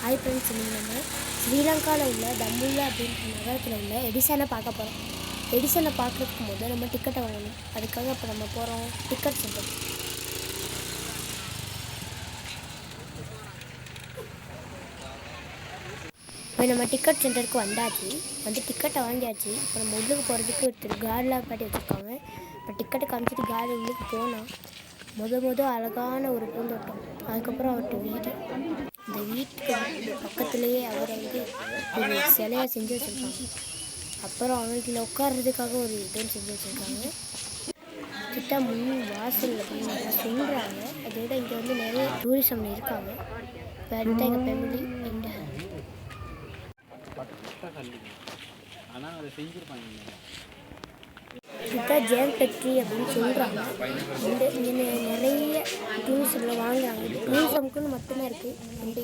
Hi friends, இன்னைக்கு நம்ம ஸ்ரீலங்காவில் உள்ள தம்புல்லா அப்படின்ற நகரத்தில் உள்ள எடிசனை பார்க்க போகிறோம். எடிசனை பார்க்குறதுக்கு போது நம்ம டிக்கெட்டை வாங்கணும். அதுக்காக இப்போ நம்ம போகிறோம் டிக்கெட் சென்டர். இப்போ நம்ம டிக்கெட் சென்டருக்கு வந்தாச்சு, டிக்கெட்டை வாங்கியாச்சு. இப்போ நம்ம உள்ளுக்கு போகிறதுக்கு ஒருத்தர் கார்டெலாம் காட்டி வச்சுருக்காங்க. இப்போ டிக்கெட்டை காமிச்சிட்டு கார்டு உள்ளுக்கு போனால் அழகான ஒரு பூந்தோட்டம், அதுக்கப்புறம் அவர்கிட்ட வீடு. இந்த வீட்டுக்கு பக்கத்துலேயே அவரை ஒரு சிலையை செஞ்சு வச்சுருக்காங்க. அப்புறம் அவர்கிட்ட உட்கார்றதுக்காக ஒரு இதுன்னு செஞ்சு வச்சுருக்காங்க. கிட்ட வாசல் அப்படின்னு சொல்கிறாங்க. அதோட இங்கே நிறைய டூரிசம் இருக்காங்க. இப்போ அடுத்த எங்கள் ஃபேமிலி இதுதான் ஜேம் ஃபேக்ட்ரி அப்படின்னு சொல்கிறாங்க. இங்கே நிறைய டூரிசம்லாம் வாங்குறாங்க. இது டூரிசம்க்குன்னு மட்டுமே இருக்குது.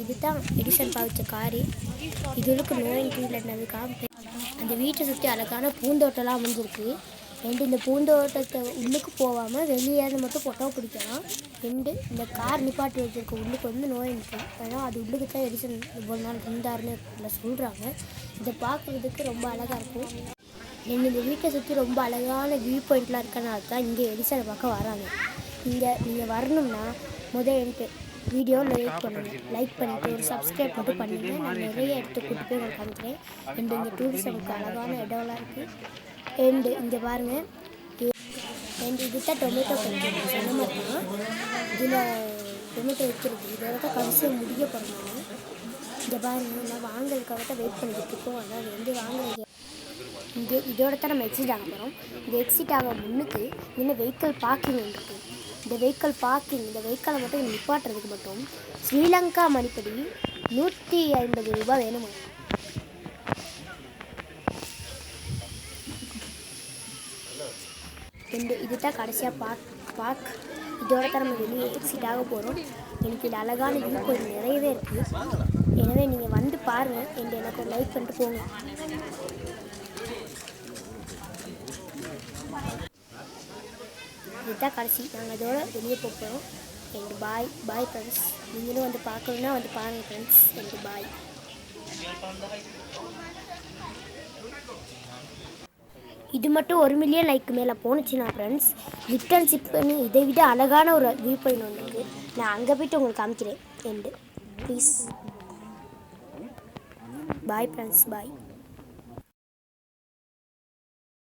இது தான் எடிசன் பாவிச்ச காரு. இதுக்கு நோயின் இல்லைன்னதுக்காக அந்த வீட்டை சுற்றி அழகான பூந்தோட்டம்லாம் அமைஞ்சிருக்கு. இந்த பூந்தோட்டத்தை உள்ளுக்கு போகாமல் வெளியே மட்டும் ஃபோட்டோ பிடிக்கலாம். இந்த கார் நிப்பாட்டி வச்சுருக்க உள்ளுக்கு நோயின் இருக்குது. ஏன்னா அது உள்ளுக்கு தான் எடிசன் இவ்வளோ நாள் இருந்தாருன்னு சொல்கிறாங்க. இதை பார்க்குறதுக்கு ரொம்ப அழகாக இருக்கும். இந்த வீட்டை சுற்றி ரொம்ப அழகான வியூ பாயிண்ட்லாம் இருக்கனால தான் இங்கே எடிசனை பார்க்க வராங்க. இங்கே நீங்கள் வரணும்னா எனக்கு வீடியோவில் லைக் பண்ணிவிட்டு ஒரு சப்ஸ்கிரைப் மட்டும் பண்ணுங்கள். நான் நிறைய இடத்துக்கு கூட்டு போய் உங்களுக்கு காமிக்கிறேன். இங்கே டூரிசமுக்கு அழகான இடம்லாம் இருக்குது. இங்கே பாருங்கள், இது தான் டொமேட்டோ ஃபேக்ட்ரி சொன்ன மாதிரி தான். இதில் டொமேட்டோ வைக்கிறது இதோட தான் கடைசியாக முடிய போகிறாங்க. இங்கே பாருங்கள், நான் வாங்கறதுக்காக தான் வெயிட் பண்ணிக்கிட்டு இருக்கோம். ஆனால் அது வாங்குறது இதோட தான் நம்ம எக்ஸிட் ஆக போகிறோம். இந்த எக்ஸிட் ஆக முன்னுக்கு இன்னும் வெஹிக்கிள் பார்க்கிங் இருக்குது. இந்த வெஹிக்கிளை மட்டும் நிப்பாட்டுறதுக்கு மட்டும் ஸ்ரீலங்கா மணிப்படி 150 ரூபாய் வேணுமா. இதுதான் கடைசியாக பார்க். இதோட தான் நம்ம வெளியே எக்ஸிட் ஆக போகிறோம். எனக்கு இது அழகான வியூ பாயிண்ட் நிறையவே இருக்குது. எனவே நீங்கள் வந்து பாருங்கள். எனக்கு ஒரு லைக் பண்ணிட்டு போங்க. இதுதான் கடைசி. நாங்கள் இதோட வெளியே போகிறோம். Bye friends. நீங்களும் வந்து பார்க்கணுன்னா வந்து பாருங்கள் ஃப்ரெண்ட்ஸ். பாய். இது மட்டும் 1 மில்லியன் லைக் மேலே போணுச்சுன்னா ஃப்ரெண்ட்ஸ், ரிட்டர்ன் ஷிப் பண்ணி இதை விட அழகான ஒரு வியூ பாயிண்ட் ஒன்று இருக்குது. நான் அங்கே போய்ட்டு உங்களுக்கு காமிக்கிறேன். Please bye friends, bye.